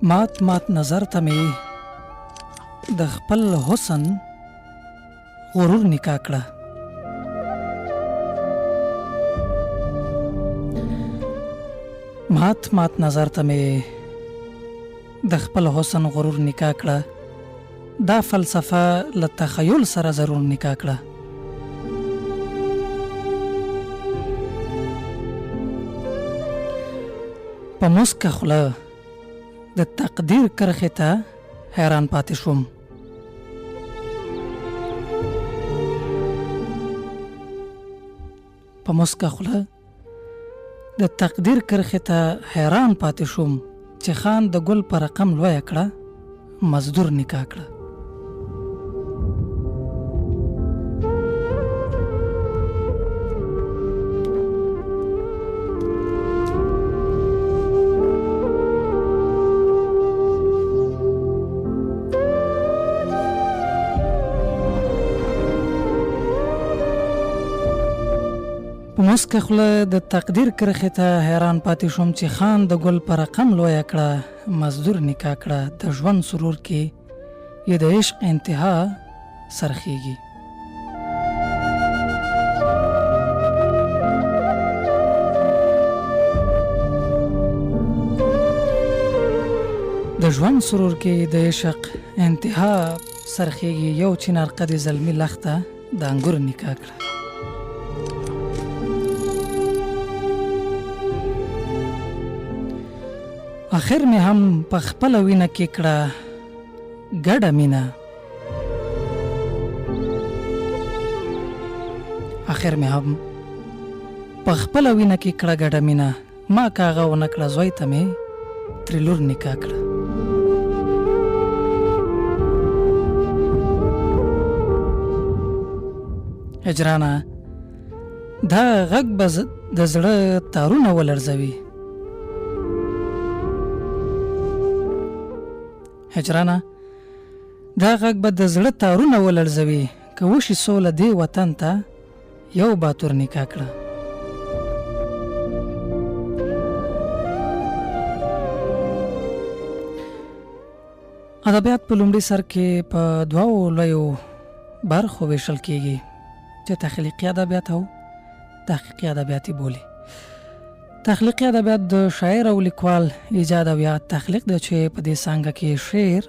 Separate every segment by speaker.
Speaker 1: مات مات نظر ته مې د خپل حسن غرور نکاح کړه. مات مات نظر ته مې د خپل حسن غرور نکاح کړه. دا فلسفه له تخیل سره ضرور نکاح کړه. په مسکه خوله د تقدیر کرښې ته حیران پاتې شوم. په مسکه خوله د تقدیر کرښې ته حیران پاتې شوم چې خان د ګل په رقم لویه کړه، مزدور نکاح کړه. په مسکه خوله د تقدیر کرښې ته حیران پاتې شوم چې خان د ګل په رقم لویه کړه، مزدور نکاح کړه. د ژوند سرور کې یې د عشق انتها سرخیږي. د ژوند سرور کې د عشق انتها سرخیږي. یو چنار قد زلمی لخته د انګور نکاح کړه. آخر مې هم په خپله وینه کې کړه ګډه مینه. آخر مې هم په خپله وینه کې کړه ګډه مینه. ما کاغه ونه کړه زوی ته مې ترې لور نکاح کړه. هجرانه دا غږ به د زړه تارونه ولړزوي. هجرانه دا غږ به د زړه تارونه ولړزوي. که وشي سوله دې وطن ته یو باتور نکاح کړه. ادبیات په لومړي سر کې په دوو لویو برخو ویشل کېږي چې تخلیقي ادبیات او تحقیقي ادبیات بولي. تخلیقي ادبیات د شاعر او لیکوال ایجاد او یا تخلیق دی چې په دې څانګه کې شعر،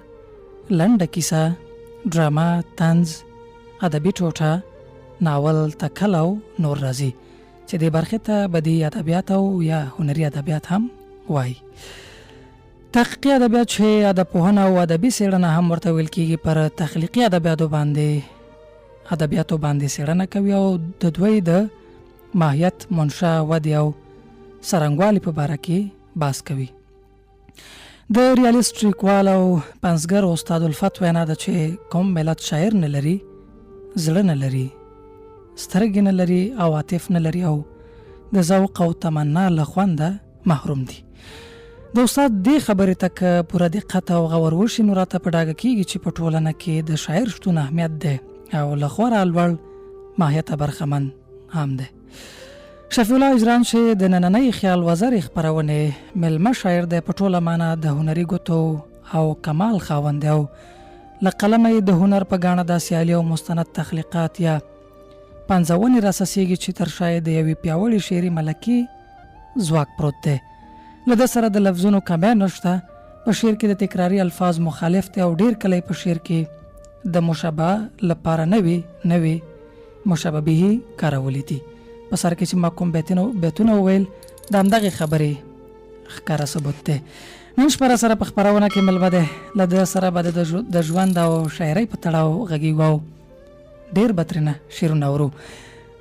Speaker 1: لنډه کیسه، ډرامه، طنز، ادبي ټوټه، ناول، تکل او نور راځي چې دې برخې ته بدیعي ادبیات او یا هنري ادبیات هم وایي. تحقیقي ادبیات چې ادبپوهنه او ادبي څېړنه هم ورته ویل کېږي پر تخلیقي ادبیاتو باندې څېړنه کوي او د دوی د ماهیت، منشا، ودې او سرنګوالي په باره کې بحث کوي. د ریالیست لیکوال او پنځګر استاد الفت وینا ده چې کوم ملت شاعر نه لري، زړه نه لري، سترګې نه لري او عاطف نه لري او د ذوق او تمنا له خونده محروم دي. د استاد دې خبرې ته که پوره دقت او غور وشي نو راته په ډاګه کېږي چې په ټولنه کې د شاعر شتون اهمیت دی او له خورا لوړ ماهیته برخمن هم دی. شفیع الله اجران چې د نننۍ خیال وزر خپرونې ملمه شاعر دی، په ټوله معنا د هنري ګوتو او کمال خاوند دی او له قلمه یې د هنر په ګاڼه د سیالي او مستند تخلیقات یا پنځونې راسسیږي چې تر شا یې د یوې پیاوړې شعري ملکې ځواک پروت دی. له ده سره د لفظونو کمی نشته. په شعر کې د تکراري الفاظ مخالف دی او ډیر کله په شعر کې د مشابه لپاره نوې مشابهې کارولې دي. په سر کې چې ما کوم بیتونه وویل د همدغې خبرې ښکاره ثبوت دی. نن شپه راسره په خپرونه کې ملبه دی. له ده سره به د ژوند او شاعرۍ په تړاو غږیږو او ډېر به ترېنه شعرونه اورو.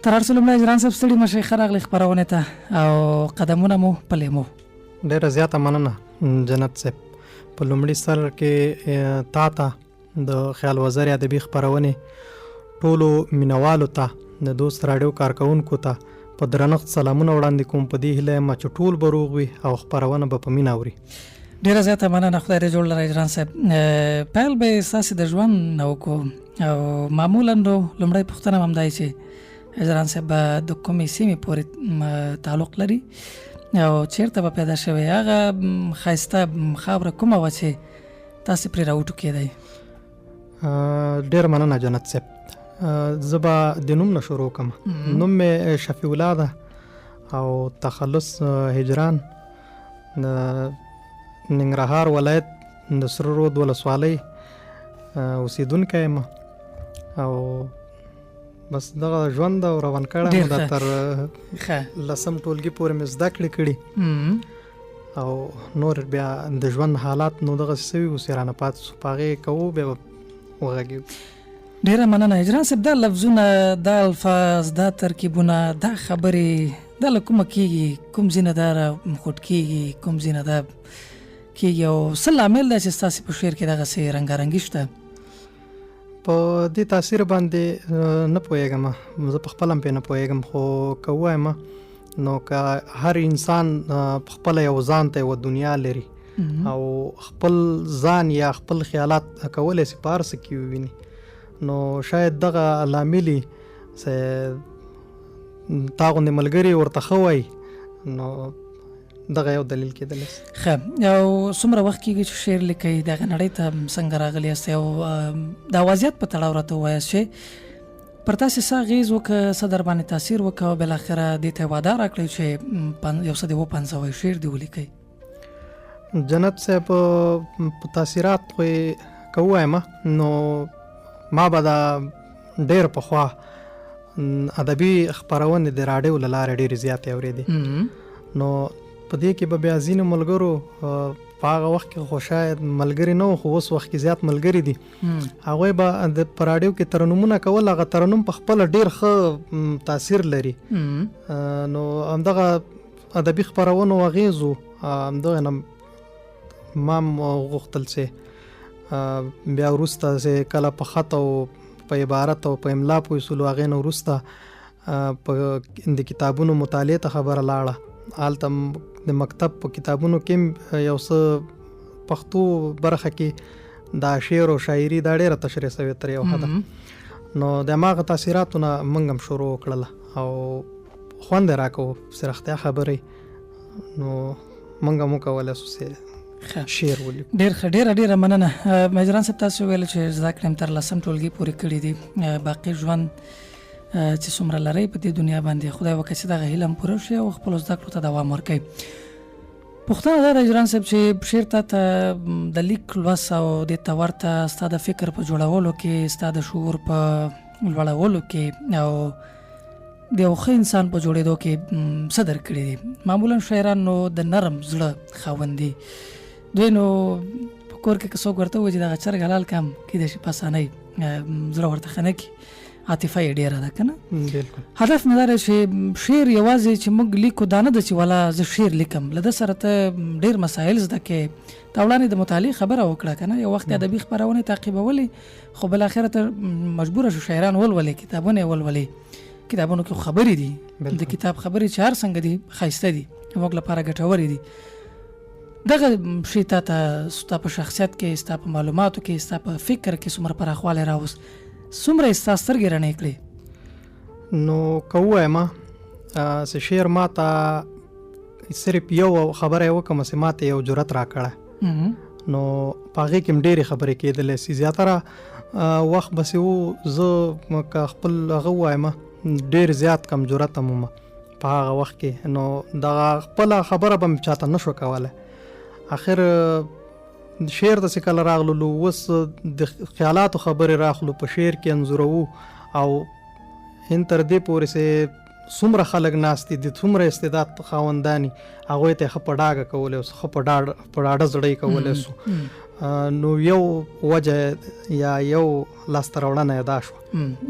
Speaker 1: تر هر څه لومړی اجران صاحب ستړي مه شئ، ښه راغلئ خپرونې ته او قدمونه مو پلې مو.
Speaker 2: ډېره زیاته مننه جنت صاحب. په لومړي سر کې تا ته د خیال وزر ادبي خپرونې ټولو مینوالو ته، د دوست راډیو کارکونکو ته په درنښت سلامونه وړاندې کوم. په دې هیله یم چې ټول به روغ وي او خپرونه به په مینه اوري.
Speaker 1: ډېره زیاته مننه، خدای دې جوړ لري اجران صاحب. پیل به یې ستاسې د ژوند نه وکړو او معمولا نو لومړی پوښتنه هم دا چې اجران صاحب د کومې سیمې پورې تعلق لري او چیرته به پیدا شوی هغه ښایسته خاوره کومه وه چې تاسې پرې راوټوکېدی؟
Speaker 2: ډېر مننه جنت صاحب. زه به د نوم نه شروع کوم. نوم مې شفیع الله ده او تخلص هجران د ننګرهار ولایت د سره رود ولسوالۍ اوسېدونکی یم او بس دغه ژوند او روان کړی مو دا تر 10 ټولګي پورې مې زده کړې او نور بیا د ژوند حالات نو دغسې څه وي اوس یې رانه پاتې سو، په هغې کوو بیا به وغږېږو.
Speaker 1: ډېره مننه هجران صاحب. دا لفظونه، دا الفاظ، دا ترکیبونه، دا خبرې دا له کومه کېږي؟ کوم ځینه دا راخوټ کېږي، کوم ځینه دا کېږي او څه لامل دی چې ستاسې په شعر کې دغسې رنګارنګي شته؟
Speaker 2: په دې تاثیر باندې نه پوهېږم، زه په خپله هم پرې نه پوهېږم، خو که ووایم نو که هر انسان په خپله یو ځان ته یوه دنیا لري او خپل ځان یا خپل خیالات کولی شي په هر څه کې وویني، نو شاید دغه لامل چې تا غوندې ملګري ورته ښه وایي، نو دغه یو دلیل کېدلی شي.
Speaker 1: ښه، او څومره وخت کېږي چې شعر لیکئ؟ دغه نړۍ ته څنګه راغلي یاست او د وضعیت په تړاو راته ووایاست چې پر تاسې څه اغېز وکړه، څه در باندې تاثیر وکړه او بالاخره دې ته وعده راکړئ چې یو څه دې وپنځوئ، شعر دې ولیکئ؟
Speaker 2: جنت صاحب په تاثیرات خو یې که ووایم نو ما به دا ډېر پخوا ادبي خپرونې د راډیو له لارې ډېرې زیاتې اورېدې، نو په دې کې به بیا ځینو ملګرو په هغه وخت کې خو شاید ملګري نه وو، خو اوس وخت کې زیات ملګري دي، هغوی به په راډیو کې ترنمونه کول، هغه ترنم په خپله ډېر ښه تاثیر لري، نو همدغه ادبي خپرونو اغېز و، همدغه نه ما هم غوښتل چې بیا وروسته چې کله په خط او په عبارت او په املا پوه شولو، هغې نه وروسته په د کتابونو مطالعې ته خبره لاړه. هلته د مکتب په کتابونو کې یو څه پښتو برخه کې دا شعر او شاعري دا ډېره تشریح شوې تر یو حده، نو د هماغه تاثیراتو نه موږ هم شروع وکړله او خوند یې راکوو چې رښتیا خبرې، نو موږ هم وکولی سو چې شعر ولیکو.
Speaker 1: ډېر ښه، ډېره مننه. هجران صاحب تاسو وویل چې زده کړې هم تر 10 ټولګي پورې کړي دي، باقي ژوند چې څومره لرئ په دې دنیا باندې خدای وکړي چې دغه هیله هم پوره شي او خپلو زده کړو ته دوام ورکوئ. پوښتنه دا ده هجران صاحب چې شعر تا ته د لیک لوست او دې ته ورته ستا د فکر په جوړولو کې، ستا د شعور په لوړولو کې او د یو ښه انسان په جوړېدو کې څه درکړي دي؟ معمولا شاعران نو د نرم زړه خاوند دي، دوی نو په کور کې که څوک ورته ووایي چې دغه چرګ حلال کړم کیدای شي په اسانۍ زړه ورته ښه نه کړي، عاطفه یې ډېره ده که نه؟
Speaker 2: بلکل.
Speaker 1: هدف مې دا دی چې شعر یوازې چې موږ لیکو دا نه ده چې والا زه شعر لیکم، له ده سره ته ډېر مسایل زده کوې. تا وړاندې د مطالعې خبره وکړه که نه، یو وخت ادبي خپرونې تعقیبولې خو بالاخره ته مجبوره شو شاعران ولولې، کتابونه یې ولولې. کتابونو کې خبرې دي، د کتاب خبرې چې هر څنګه دي ښایسته دي، موږ لپاره ګټورې دي. دغه شی تا ته ستا په شخصیت کې، ستا په معلوماتو کې، ستا په فکر کې څومره پراخوالی راوست، څومره یې ستا سترګې رڼې کړې؟
Speaker 2: نو که ووایم چې شعر ما ته صرف یو خبره یې وکړم چې ما ته یو جرأت راکړی، نو په هغې کې هم ډېرې خبرې کېدلی شي. زیاتره وخت بسې و زه که خپل هغه ووایم ډېر زیات کم جرأت هم وم په هغه وخت کې، نو دغه خپله خبره به مې چاته نه شو کولی. آخر شعر ته چې کله راغللو، اوس د خیالاتو خبرې راخلو په شعر کې انځوروو او هند تر دې پورې چې څومره خلک ناست دي د څومره استعداد خاوندان هغوی ته ښه په ډاګه کولی سو، ښه په ډاډه زړه یې کولی سو، نو یو وجه یا یو لاسته راوړنه یې دا شوه.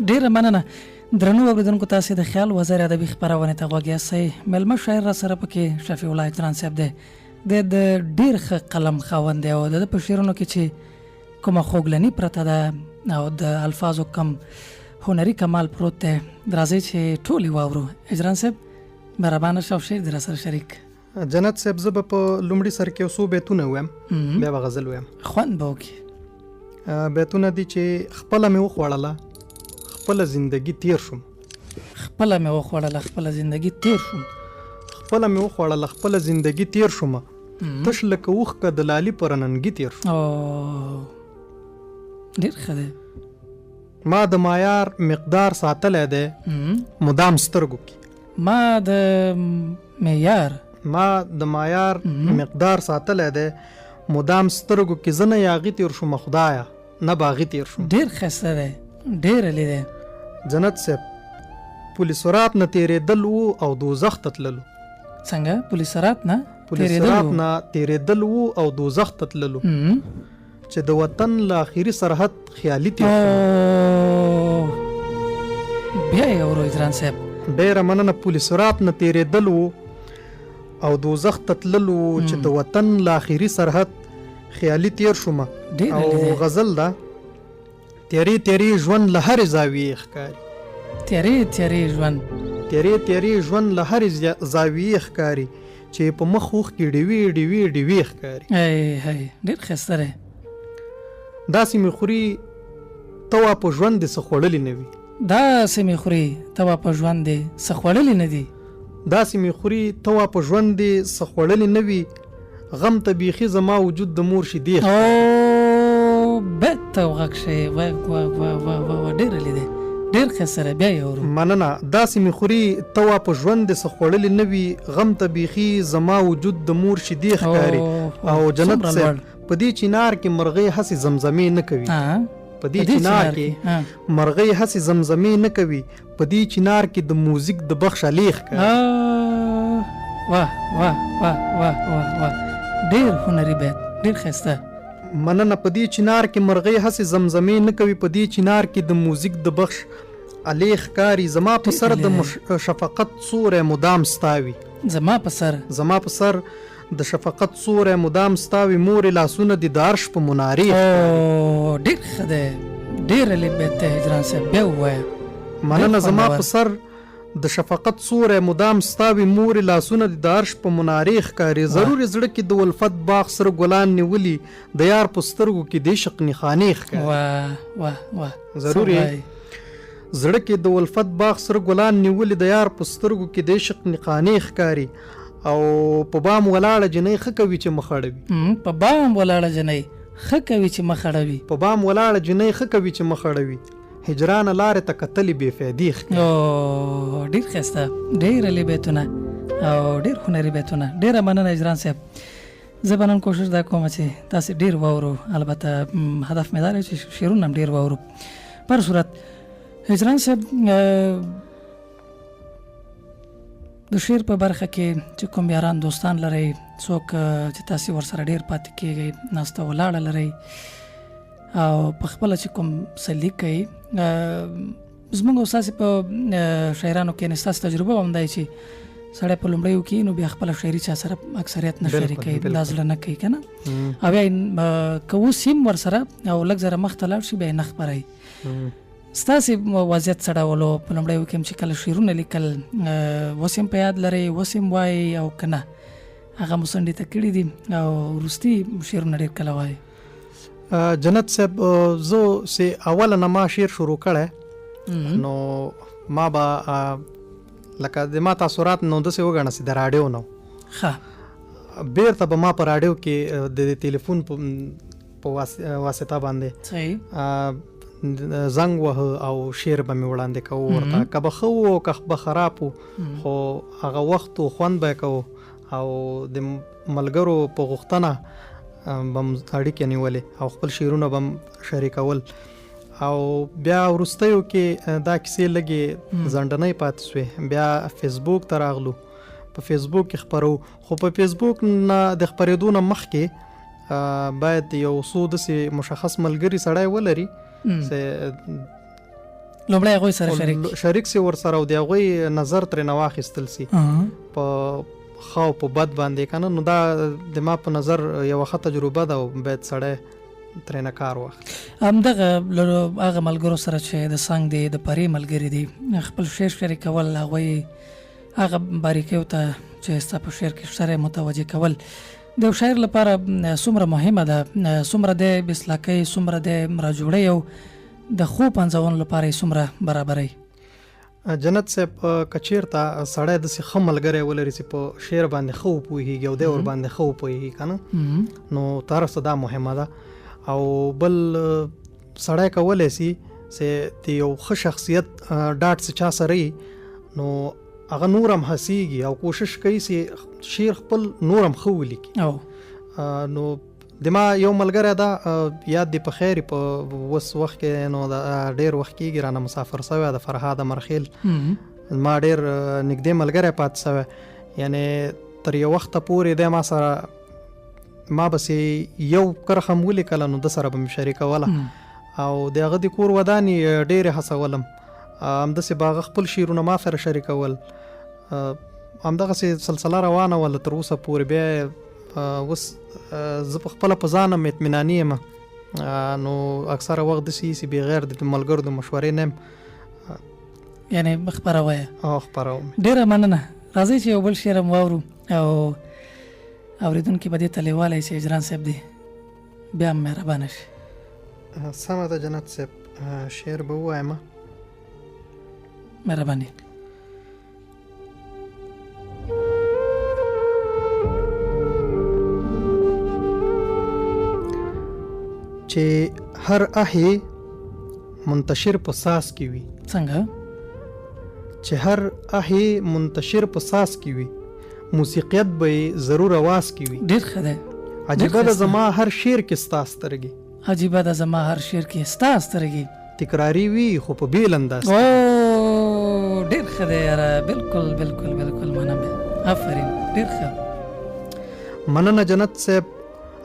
Speaker 1: ډېره مننه. درنو اورېدونکو، تاسې د خیال وزر ادبي خپرونې ته غوږ یاستئ. میلمه شاعر را سره پکې شفیع الله هجران صاحب دی. د ډېر ښه قلم خاوند دی او د ده په شعرونو کې چې کومه خوږلني پرته ده او د الفاظو کم هنري کمال پروت دی، راځئ چې ټول یې واورو. هجران صاحب مهربانه شه او شعر دې را سره شریک.
Speaker 2: جنت صاحب زه به په لومړي سر کې یو څو بیتونه ووایم، بیا به غزل ووایم.
Speaker 1: خوند به وکړي.
Speaker 2: بیتونه دي چې خپله مې وخوړله خپله زندګي تیر شوم،
Speaker 1: خپله مې وخوړله خپله زندګي تیر شوم،
Speaker 2: خپله مې وخوړله خپله زندګي تیر شومه تش لکه اوښکه د لالي پر رننګي تیر شو
Speaker 1: ډېر ښه دی
Speaker 2: ما د معیار مقدار ساتلی دی مدام سترګو کې
Speaker 1: ما د معیار
Speaker 2: مقدار ساتلی دی مدام سترګو کې زه نه یاغي تیر شومه خدایه نه باغي تیر شوم
Speaker 1: ډېر ښایسته دی ډېر علی دی
Speaker 2: جنت صاحب پولیسورات نه تېرېدل وو او دوزخ ته تللو
Speaker 1: څنګه پولیسورات نه
Speaker 2: تېرېدل وو او دوزخ ته تللو چې د وطن له آخري سرحد خیالي تیر شو
Speaker 1: بیا یې اورو اجران صاحب
Speaker 2: ډېره مننه پولیسورات نه تېرېدل وو او دوزخ ته تللو چې د وطن له آخري سرحد خیالي تیر شومه او غزل ده تیری تیری ژوند له هرې زاویې ښکاري
Speaker 1: تیری
Speaker 2: ژوند له هرې زاویې ښکاري چې په مخ اوښکې ډیوې ښکاري
Speaker 1: ډېر ښایسته دی
Speaker 2: داسې مې خوري توا په ژوند دې څه خوړلې نه وي
Speaker 1: داسې مې خوري توا په ژوند دې څه خوړلې نه دي
Speaker 2: داسې مې خوري توا په ژوند دې څه خوړلې نه وي غم ته بیخي زما وجود د مور شیدې
Speaker 1: بته وغږ شي ډېر علی دی ډېر ښایسته دی بیا یې اورو
Speaker 2: مننه داسې مې خوري توا په ژوند دې څه خوړلې نه وي غم ته بیخي زما وجود د مور شیدې ښکاري او جنت صاحب په دې چینار کې مرغۍ هسې زمزمې نه کوي په دې چینار کې مرغۍ هسې زمزمې نه کوي په دې چینار کې د موزیک د بخش الیخ کوي
Speaker 1: واه ډېر هنري بیت ډېر ښایسته
Speaker 2: مننه په دې چینار کې مرغۍ هسې زمزمې نه کوي په دې چینار کې د موزیک د بخش الیخ کاری زما په سر د شفقت سوری مدام ستاوي
Speaker 1: زما په
Speaker 2: سر د شفقت سوری مدام ستاوي مورې لاسونه دي د عرش په منارې
Speaker 1: ډېر ښه دی ډېر علی بیت دی هجران صاحب بیا ووایه
Speaker 2: مننه زما په سر د شفقت سوری مدام ستاوي مورې لاسونه دي د عرش په منارې ښکاري ضروري زړه کې د ولفت باغ سره ګلان نیولي د یار په سترګو کې د عشق نښانې ښکاري ضروري زړه کې د ولفت باغ سره ګلان نیولي د یار په سترګو کې د عشق نښانې ښکاري او په بام ولاړه جنۍ ښه کوي چې مخ اړوي
Speaker 1: په بام ولاړه جنۍ ښه کوي چې مخ اړوي هجران لارې ته کتلې بې فایدې ډېر ښایسته ډېر علی بیتونه او ډېر هنري بیتونه ډېره مننه هجران صاحب زه به نن کوشش دا کوم چې تاسې ډېر واورو البته هدف مې دا دی چې شعرونه هم ډېر واورو پر صورت هجران صاحب د شعر په برخه کې چې کوم یاران دوستان لرئ څوک چې تاسې ورسره ډېر پاتې کېږئ ناسته ولاړه لرئ او په خپله چې کوم څه لیکئ زموږ او ستاسې په شاعرانو کې ستاسې تجربه هم دی چې سړی په لومړیو کې نو بیا خپله شاعري چا سره اکثریت نه شریکوي دا زړه نه کوي که نه او بیا که اوس هم ورسره او لږ زره مخته لاړ شي بیا یې نه خپروي ستاسې وضعیت څه ډول و په لومړیو کې هم چې کله شعرونه لیکل اوس هم په یاد لرئ اوس هم وایي او که نه هغه مو څنډې ته کړي دي او وروستي شعرونه ډېر کله وایي
Speaker 2: جنت صاحب زه چې اوله نه ما شعر شروع کړی نو ما به لکه د ما تاثرات نو داسې وګڼه چې د راډیو نه بیرته به ما په راډیو کې د تلیفون په واسطه باندې زنګ وهه او شعر به مې وړاندې کوو ورته که به ښه و که به خراب و خو هغه وخت و خوند به یې کوو او د ملګرو په غوښتنه به م اړیکې نیولې او خپل شعرونه به م شریکول او بیا وروستیو کې دا کیسې لږې ځنډنۍ پاتې سوې بیا فیسبوک ته راغلو په فیسبوک کې خپرو خو په فیسبوک نه د خپرېدو نه مخکې باید یو څو داسې مشخص ملګري سړی ولري
Speaker 1: لومړی هغوی سره
Speaker 2: شریک سي ورسره او د هغوی نظر ترېنه واخیستل سي په ښه او په بد باندې که نه نو دا د ما په نظر یوه ښه تجربه ده او باید سړی ترېنه کار واخلي
Speaker 1: همدغه هغه ملګرو سره چې د څنګ دی د پرې ملګري دي خپل شعر شریکول هغوی هغه باریکیو ته چې ستا په شعر کې سره متوجه کول د یو شاعر لپاره څومره مهمه ده څومره د بسلاکۍ څومره د راجوړۍ او د ښو پنځونو لپاره یې څومره برابرۍ
Speaker 2: جنت صاحب که چېرته سړی داسې ښه ملګری ولري چې په شعر باندې ښه وپوهېږي او دی ورباندې ښه وپوهېږي که نه، نو طرف ته دا مهمه ده. او بل سړی کولی سي چې د یو ښه شخصیت ډاټ چې چا سره وي نو هغه نور هم هڅېږي او کوشش کوي چې شعر خپل نور هم ښه ولیکي. نو د ما یو ملګری ده یاد دی په خیر په اوس وخت کې، نو د ډېر وخت کېږي رانه مسافر شوی د فرهاد مرخیل، ما ډېر نږدې ملګری پاتې شوی. یعنې تر یو وخته پورې دی ما سره، ما بسې یو کرښه هم ولیکله نو د سره به مې شریکوله او د هغه د کور ودانې ډېرې هڅولم، همداسې به هغه خپل شعرونه ما سره شریکول. همدغسې سلسله روانه وله تر اوسه پورې. بیا اوس زه په خپله په ځان هم اطمیناني یم، نو اکثره وخت داسې وي چې بغیر د ملګرو د مشورې نه یم
Speaker 1: یعنې خپروه
Speaker 2: خپروم.
Speaker 1: ډېره مننه. راځئ چې یو بل شعر هم واورو او اورېدونکي به دې ته لیوالی چې اجران صاحب دی بیا هم مهربانه شي.
Speaker 2: سمه ده جنت صاحب، شعر به ووایم.
Speaker 1: مهرباني.
Speaker 2: چې هر اهی منتشر په ساس کې وي.
Speaker 1: څنګه؟
Speaker 2: چې هر اهی منتشر په ساس کې وي، موسیقیت به ضرور آواز کې وي.
Speaker 1: ډېر ښه دی.
Speaker 2: عجیبه ده زما هر شعر کې ستا سترګې،
Speaker 1: عجیبه ده زما هر شعر کې ستا سترګې،
Speaker 2: تکراري وي خو په بیل انداز.
Speaker 1: او ډېر ښه دی یاره، بالکل بالکل بالکل منم. آفرین، ډېر ښه.
Speaker 2: مننه جنت صاحب.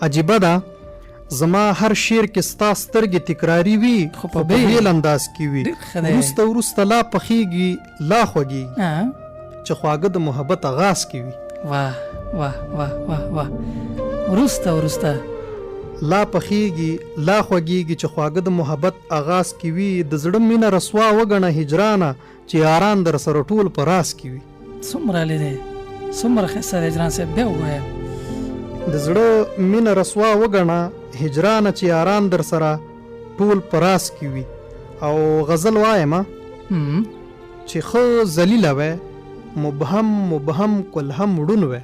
Speaker 2: عجیبه ده زما هر شعر کې ستا سترګې تکراري وي خو په بیل انداز کې وي. وروسته وروسته لا پخېږي لا خوږېږي چې خواږه د محبت آغاز کې وي.
Speaker 1: واه واه واه واه واه. وروسته وروسته
Speaker 2: لا پخېږي لا خوږېږي چې خواږه د محبت آغاز کې وي. د زړه مینه رسوا وګڼه هجرانه چې یاران در سره ټول په راز کې وي.
Speaker 1: څومره لیدې، څومره ښایسته دی اجران صاحب، بیا ووایه.
Speaker 2: د زړه مینه رسوا وګڼه هجرانه چې یاران در سره ټول په راز کې وي. او غزل وایم چې ښه ذلیله وی مبهم مبهم کلهم ړون وی.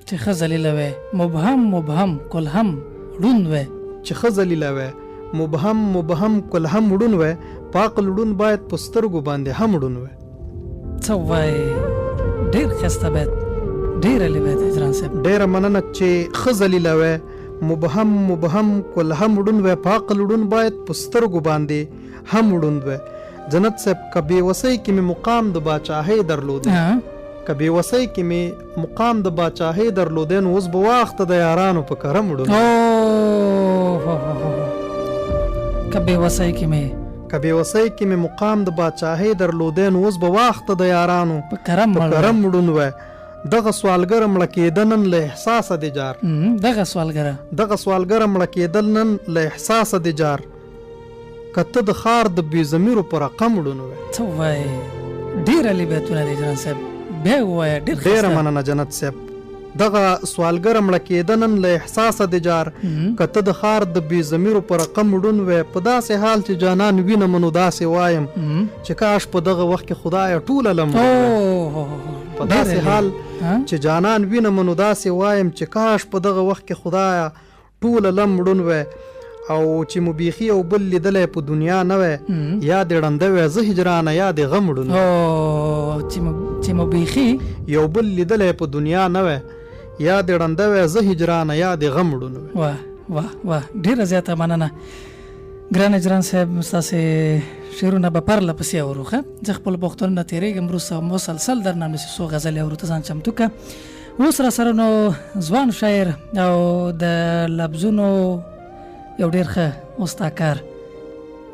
Speaker 1: چې ښه ذلیله وی مبهم مبهم کلهم ړون وی.
Speaker 2: چې ښه ذلیله وی مبهم مبهم کلهم ړون وی، په عقل ړون باید په سترګو باندې هم ړون وی.
Speaker 1: څه وایې، ډېر ښایسته بیت، ډېره لې بیت اجران صاحب.
Speaker 2: ډېره مننه. چې ښه ذلیله وی مبهم مبهم کلهم ړون وی، په عقل ړون باید په سترګو باندې هم ړون وی. جنت صاحب که بېوسۍ کې مې مقام د باچاهۍ درلودی، که بېوسۍ کې مې مقام د باچاهۍ درلودی، نو اوس به واخته د یارانو په کرم ړون.
Speaker 1: که بېوسۍ کې مې
Speaker 2: که بېوسۍ کې مې مقام د باچاهۍ درلودی، نو اوس به واخته د یارانو
Speaker 1: په کرم
Speaker 2: ړون وی. دغه سوالګر مړه کېده نن له احساسه د جار.
Speaker 1: دغه
Speaker 2: سوالګر مړه کېدل نن له احساسه د جار، که ته د ښار د بې ضمیرو په رقم ړون وی.
Speaker 1: څه وایې، ډېره لې بیتونه دی اجران صاحب، بیا ووایه.
Speaker 2: ډېره مننه جنت صاحب. دغه سوالګر مړه کېده نن له احساسه د جار، که ته د ښار د بې ضمیرو په رقم ړون وی. په داسې حال چې جانان وینم نو داسې وایم چې کاش په دغه وخت کې خدایه ټوله لم. په داسې حال چې جانان وینم نو داسې وایم چې کاش په دغه وخت کې خدایه ټوله لم ړون وی. او چې مو بیخي یو بل لیدلی په دنیا نه وی، یا دې ړنده وی زه هجرانه یا دې غم ړون وی.
Speaker 1: چې مو بیخي
Speaker 2: یو بل لیدلی په دنیا نه وی، یا دې ړنده وی زه هجرانه یا دې غم ړون وی.
Speaker 1: واه واه واه، ډېره زیاته مننه ګران اجران صاحب. ستاسې شعرونه به پرله پسې اورو. ښه، زه خپلو پوښتنو نه تېرېږم، وروسته مسلسل درنه همداسې څو غزلې اورو. ته ځان چمتو که. اوس را سره نو ځوان شاعر او د لفظونو یو ډېر ښه استاکار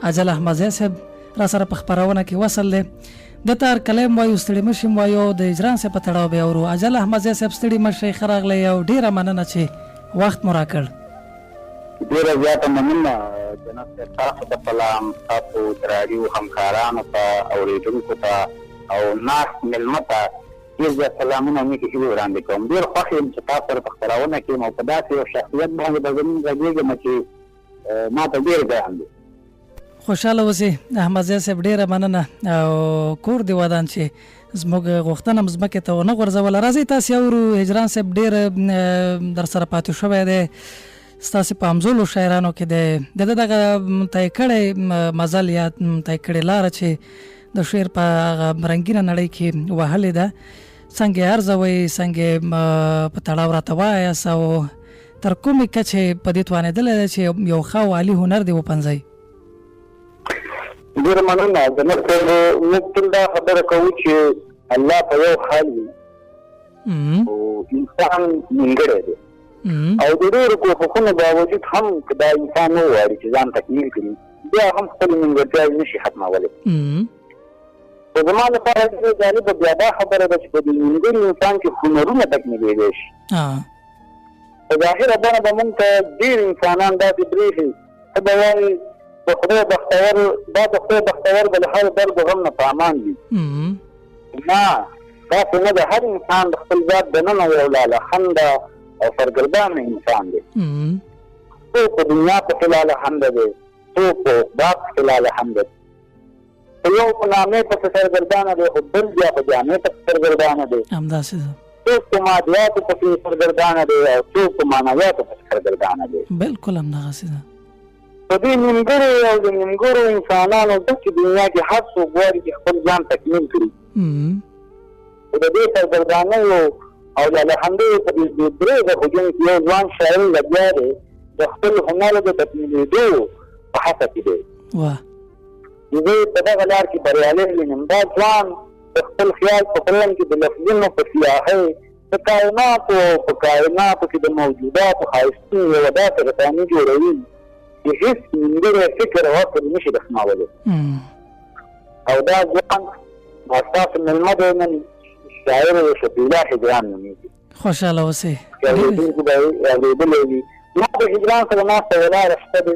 Speaker 1: اجل احمدزی صاحب را سره په خپرونه کې وصل دی. د ته هرکلی م وایو، ستړي مه شي م وایو. د اجران صاحب په تړاو بیا اورو. اجل احمدزی صاحب ستړي مه شئ، ښه راغلی او ډېره مننه چې وخت مو راکړ.
Speaker 3: ډېره زیاته مننه جناب صاحب، تاسو ته سلام، تاسو د راډیو همکارانو ته، اورېدونکو ته او ناست مېلمه ته ډېر زیات سلامونه او نیکې هیلې وړاندې کوم. ډېر خوښ یم چې تاسو سره په خپرونه کې یم او په داسې یو شخصیت باندې به زموږ غږېږم چې ما ته ډېر ګران دی.
Speaker 1: خوشاله اوسې احمد ضیا صاحب، ډېره مننه. او کور دې ودان چې زموږ غوښتنه مځکې ته ونه غورځوله. راځئ تاسې اورو هجران صاحب ډېر در سره پاتې شوی دی، ستاسې په همزولو شاعرانو کې دی. د ده دغه طی کړی مزل یا طی کړې لاره چې د شعر په هغه رنګینه نړۍ کې وهلې ده، څنګه یې ارزوئ، څنګه یې په تړاو راته وایاست او تر کومې کچې په دې توانېدلی دی چې یو ښه او عالي هنر دې وپنځوئ؟
Speaker 3: ډېره مننه جنت صاحب. موږ تل دا خبره کوو چې الله په یو حال وي او انسان نیمګړی دی، او د ډېرو کوښښونو باوجود هم که دا انسان نه وغواړي چې ځان تکمیل کړي، بیا هم خپلې نیمګړتیاوې نشي ختمولی. خو زما لپاره ډېره جالبه بیا دا خبره ده چې په دې نیمګړي انسان کې هنرونه تکمیلېدی شي. په ظاهره بڼه به مونږ ته ډېر انسانان داسې برېښي، ته به وایې د خدای بختور، دا د خدای بختور به له هر درد و غم نه په امان وي. نه، داسې نه ده. هر انسان د خپل ذات دننه یو لالهخنده او سرګردانه انسان دی. څوک په دنیا پسې لالهخنده دی، څوک په عقبا پسې لالهخنده دی، یو په نامې پسې سرګردانه دی، خو بل بیا په جامې پسې سرګردانه دی. څوک په مادیاتو پسې سرګردانه دی او څوک په معنویاتو پسې سرګردانه دی.
Speaker 1: بلکل همدغسې ده.
Speaker 3: په دې نیمګړو او د نیمګړو انسانانو داسې دنیا کې هر څوک غواړي چې خپل ځان تکمیل کړي، خو د دې سرګردانیو او لالهخندیو په دې درې غوجونو کې یو ځوان شاعر لګیا دی د خپل هنر د تکمیلېدو په هڅه کې دی. دوی په دغه لار کې بریالي وینم. دا ځوان د خپل خیال په پرم کې د لفظونو په سیاحۍ د کائناتو په کائناتو کې د موجوداتو ښایستون یوه داسې رساني جوړوي چې هېڅ نیمګړی فکر او عقل نشي رسمولی. او دا ځوان ستاسو مېلمه دی نن، شاعر شفیع الله هجران نومېږي.
Speaker 1: خوشحاله اوسئ.
Speaker 3: اورېدونکي به یې اورېدلی وي. ما د هجران سره ناسته ولاړه شته دی،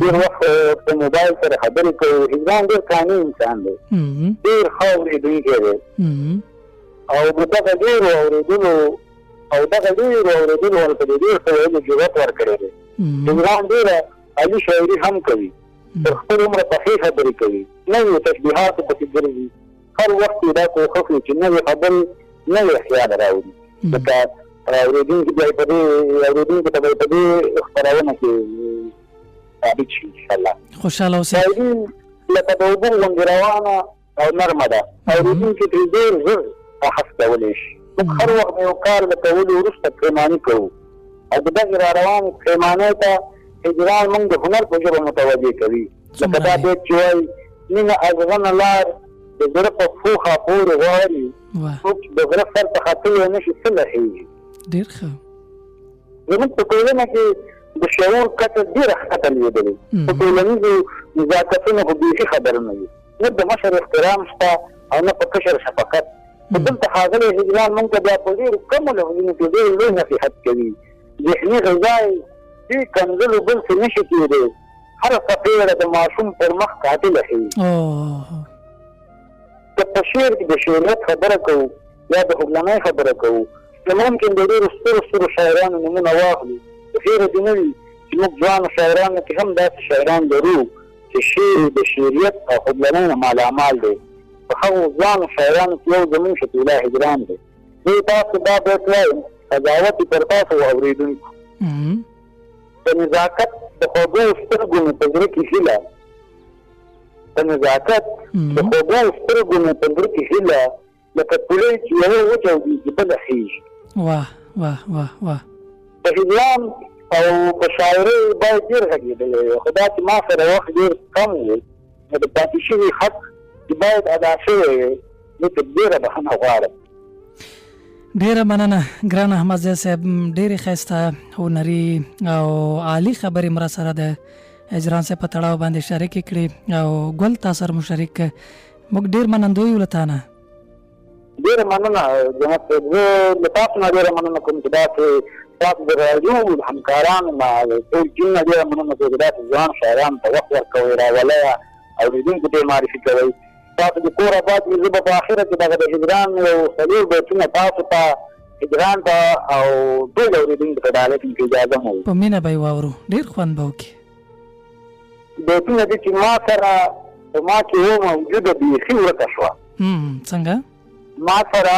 Speaker 3: ډېر وخت په موبایل سره خبرې کوو. هجران ډېر قانع انسان دی، ډېر ښه اورېدونکی دی، او د دغه ډېرو اورېدلو ورته د ډېر څه ویلو جرأت ورکړی دی. هجران ډېره عالي شاعري هم کوي، تر خپل عمره پخې خبرې کوي، نوې تشبیهاتو پسې ګرځي. هر وخت یې دا کوښښ وي چې نوې خبرې نوې خیال راوړي. لکه اورېدونکي ته به یې په دې خپرونه کې ثابت شي انشاءالله.
Speaker 1: خوشحاله اوسئ.
Speaker 3: شاعري لکه د اوبو غوندې روانه او نرمه ده، اورېدونکي ترې ډېر ژر اخذ کولی شي. موږ هر وخت د یو کار له کولو وروسته پښیماني کوو، او د دغې را روانې پښیمانۍ ته هجران موږ د هنر په ژبه متوجه کوي. لکه دا بیت چې وایي مینه ازغنه لار د زړه په پوښه پورې غواړي، څوک چې د غره سر ته ختلی نه شي څه لهېږي.
Speaker 1: ډېر ښه.
Speaker 3: زموږ په ټولنه کې د شعور کچه ډېره ښکته لوېدلې. په ټولنیزو نزاکتونو خو بیخي خبره نه وي، نه د مشر احترام شته او نه په کشر شفقت. خو دلته ښاغلی هجران موږ ته بیا په ډېرو کمو لفظونو کې ډېر لوی نصیحت کوي. ذهني غذا یې دې کنځلو بل څه نشي کېدی. هره څپېړه د ماشوم پر مخ قاتله ښیي. که په شعر کې د شعریت خبره کوو یا د حکمنۍ خبره کوو، نو ممکن د ډېرو سترو شاعرانو نومونه واخلو. په خیره دې نه وي چې موږ ځوانو شاعرانو کې هم داسې شاعران لرو چې شعر د شعریت او حکمنۍ نه مالامال دی. په هغو ځوانو شاعرانو کې یو زموږ شفیع الله هجران دی. زه تاسو دا بیت وایم، قضاوت یې پر تاسو واورېدونکو. د نزاکت د خوږو سترګو مې په زړه کې هیله، د نزاکت د خوږو سترګو مې په زړه کې هیله، لکه پولۍ چې یوه وچاودېږي بله خېژي.
Speaker 1: واه واه واه واه.
Speaker 3: په هجران او په شاعرۍ باید ډېر غږېدلی وي، خو دا چې ما سره وخت ډېر کم و، نو د پاتې شوي حق چې باید ادا شوی وي، زه تر ډېره بښنه غواړم.
Speaker 1: ډېره مننه ګران احمد ضیا صاحب، ډېرې ښایسته هنري او عالي خبرې مرا سره د هجران صاحب په تړاو باندې شریکې کړې، او ګل تا سره مو شریک کړ. موږ ډېر منندوی یو له تا نه.
Speaker 3: ډېره مننه جنت صاحب، زه له تاسو نه ډېره مننه کوم چې داسې تاسو د راډیو همکارانو نه ټول ټیم نه ډېره مننه کوم چې داسې ځوان شاعرانو ته وخت ورکوئ، راولئ، اورېدونکو ته یې معرفي کوئ. تاسو د کور آباد وي، زه به په آخره کې دغه د هجران یو 4 بیتونه تاسو ته هجران ته او ټول اورېدونکو ته ډالۍ کړم، که اجازه مو وي.
Speaker 1: په مینه به یې واورو، ډېر خوند به وکړي.
Speaker 3: بیتونه دي چې ما سره په ما کې یو موجوده بیخي ورکه شوه.
Speaker 1: څنګه؟
Speaker 3: ما سره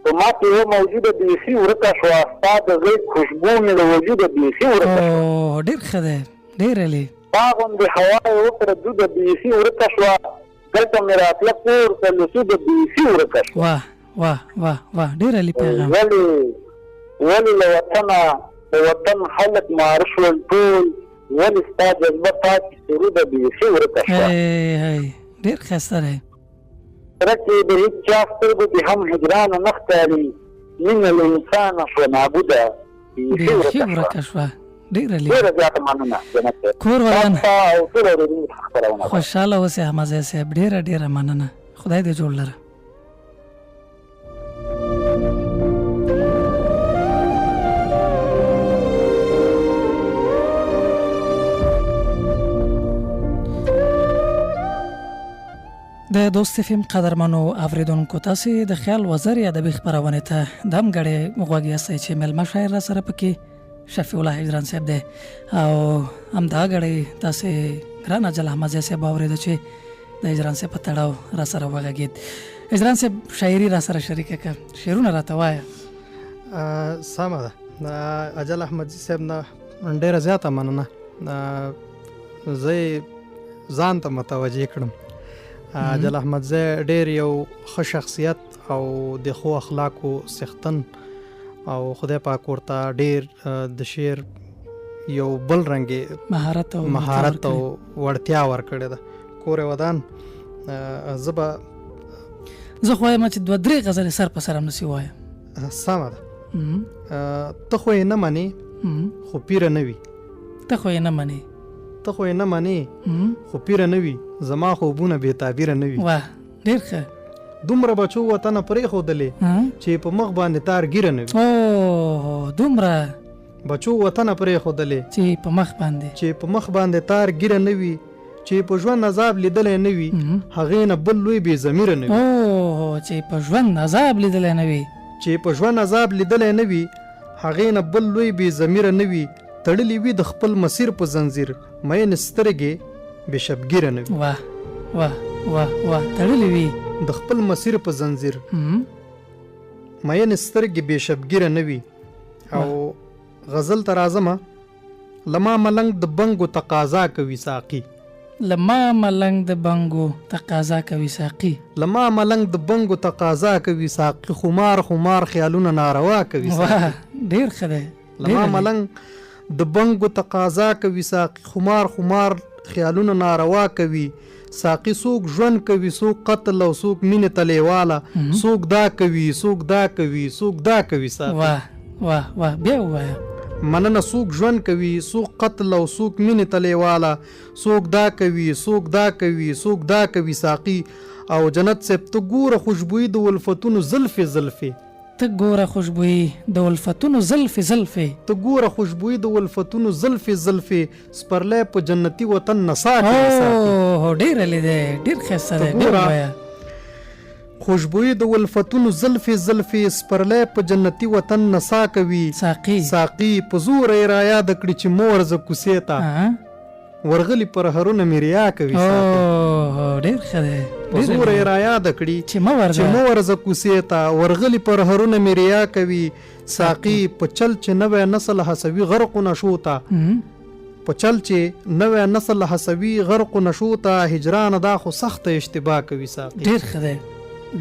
Speaker 3: په ما کې یو موجوده بیخي ورکه شوه، ستا د غیږ خوشبو مې له وجوده بیخي ورکه شوه.
Speaker 1: ډېر ښه دی، ډېر علي.
Speaker 3: تا غوندې هوا یې وکړه دوده بیخي ورکه شوه، دلته مې راتله کور ته لسوده بیخي ورکه شوه.
Speaker 1: واه واه واه واه ډېر علي پیغام.
Speaker 3: ولې له وطنه د وطن خلک ماره شول ټول، ولې ستا جذبه پاتې سروده بیخي ورکه شوه.
Speaker 1: ډېر ښایسته دی.
Speaker 3: سره چې د هېڅ چا سترګو کې هم هجرانه نه ښکاري، مینه له انسانه شوه نابوده
Speaker 1: بیخي ورکه شوه. ډېر علي.
Speaker 3: ډېره زیاته مننه جنت صاحب.
Speaker 1: کور ودان
Speaker 3: او ټول اورېدونکو ته خپرونه
Speaker 1: خوشحاله اوسې احمد صاحب. ډېره مننه. خدای دې جوړ لره. د دوست فیم قدرمنو اوریدونکو، تاسې د خیال وزر یا ادبي خپرونې ته د همګړې غوږ یاستئ چې میلمه شاعر را سره پکې شفیع الله هجران صاحب دی، او همدا غړی تاسې ګران اجل احمد صاحب اورېده چې د هجران صاحب په تړاو را سره وغږېد. هجران صاحب شاعري را سره شریکه کړه، شعرونه راته وایه.
Speaker 2: سمه ده. د اجل احمدزي صاحب نه ډېره زیاته مننه. زه ځان ته متوجه کړم. اجل احمدزی ډېر یو ښه شخصیت او د ښو اخلاقو څښتن، او خدای پاک ورته ډېر د شعر یو بل رنګې مهارت او وړتیا ورکړې ده. کور ودان
Speaker 1: زه خو وایم چې دوه درې غزلې سر په سر هم نسي وایم.
Speaker 2: سمه ده. ته خو یې نه منې خو پیره نه وي.
Speaker 1: ته خو یې نه منې
Speaker 2: خو پیره نه وي. زما خوبونه بې تعبیره نه وي.
Speaker 1: واه ډېر ښه.
Speaker 2: دومره بچو وطنه پرېښودلې چې په مخ باندې تار ګیره نه وي.
Speaker 1: اوه دومره
Speaker 2: بچو وطنه پرېښودلې
Speaker 1: چې په مخ باندې
Speaker 2: تار ګیره نه وي، چې په ژوند عذاب لیدلی نه وي، هغې نه بل لوی بې ضمیره نه وي.
Speaker 1: اوه چې په ژوند عذاب لیدلی نه وي،
Speaker 2: هغې نه بل لوی بې ضمیره نه وي، تړلې وي د خپل مسیر په زنځیر، مین سترګې بې شبګیره نه وي.
Speaker 1: واه واه واه واه تړلې وي
Speaker 2: د خپل مسیر په زنځیر، مین سترګې بې شبګیره نه وي. او غزل ته راځمه. لما ملنګ د بنګو تقاضا کوي ساقي.
Speaker 1: لما ملنګ د بنګو تقاضا کوي ساقي.
Speaker 2: لما ملنګ د بنګو تقاضا کوي ساقي، خمار خمار خیالونه ناروا کوي ساقي.
Speaker 1: واه ډېر ښه دی.
Speaker 2: لما ملنګ د بنګو تقاضا کوي ساقي، خمار خمار خیالونه ناروا کوي ساقي. څوک ژوند کوي، څوک قتل او څوک مینې ته لیواله، څوک دا کوي څوک دا کوي څوک دا کوي ساقي.
Speaker 1: واه واه واه بیا ووایه.
Speaker 2: مننه. څوک ژوند کوي، څوک قتل او څوک مینې ته لیواله، څوک دا کوي څوک دا کوي څوک دا کوي ساقي. او جنت صاحب ته ګوره خوشبويي د ولفتونو زلفې زلفې.
Speaker 1: ته ګوره خوشبويي د ولفتونو زلفې زلفې.
Speaker 2: ته ګوره خوشبويي د ولفتونو زلفې زلفې، سپرلی په جنتي وطن نڅا کوي ساقي.
Speaker 1: اوه ډېر علي دی، ډېر ښایسته دی. بیا ووایه.
Speaker 2: خوشبويي د ولفتونو زلفې زلفې، سپرلی په جنتي وطن نڅا کوي ساقي. په زوره یې رایاده کړي چې مور زه کوڅې ته، ورغلي پر هرونه مې ریا کوي ساقي.
Speaker 1: اوه ډېر ښه دی.
Speaker 2: په زوره یې رایاده کړي چې مور زه کوڅې ته، ورغلي پر هرونه مې ریا کوي ساقي. په چل چې نوی نسل هڅوي غرقونه شو ته، په چل چې نوی نسل هڅوي غرقونه شو ته، هجران دا خو سخته اشتباه کوي ساقي.
Speaker 1: ډېر ښه دی.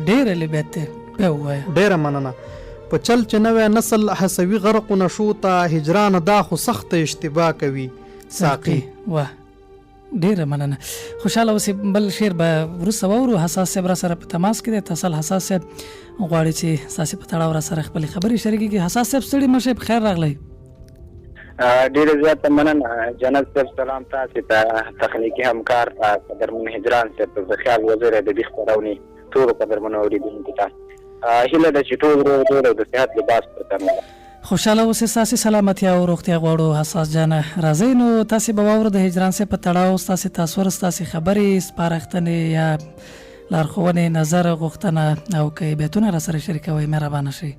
Speaker 1: ډېر علي بیت دی. بیا ووایه.
Speaker 2: ډېره مننه. په چل چې نوی نسل هڅوي غرقونه شو ته، هجران دا خو سخته اشتباه کوي ساقي.
Speaker 1: واه ډېره مننه. خوشحاله اوسې. بل شعر به وروسته واورو. حساس صاحب را سره په تماس کې دی. تاسل حساس صاحب غواړي چې ستاسې په تړاو را سره خپلې خبرې شریکې کړي. حساس صاحب ستړي مه شئ، په خیر راغلی.
Speaker 3: ډېره زیاته مننه جنت صاحب. سلام تاسې ته، تخنیکي همکار قدرمن هجران صاحب، د خیال وزیر ادبي خپرونې ټولو قدرمنو اورېدونکو ته هیله ده چې ټول ورو د صحت لباس پر تمه.
Speaker 1: خوشحاله اوسئ. ستاسې سلامتیا او روغتیا غواړو. حساس جانه راځئ نو تاسې به واورو د هجران صاحب په تړاو ستاسې تاثر، ستاسې خبرې، سپارښتنې یا لارښوونې، نظر، غوښتنه او که بیتونه را سره شریکوئ مهربانه شئ.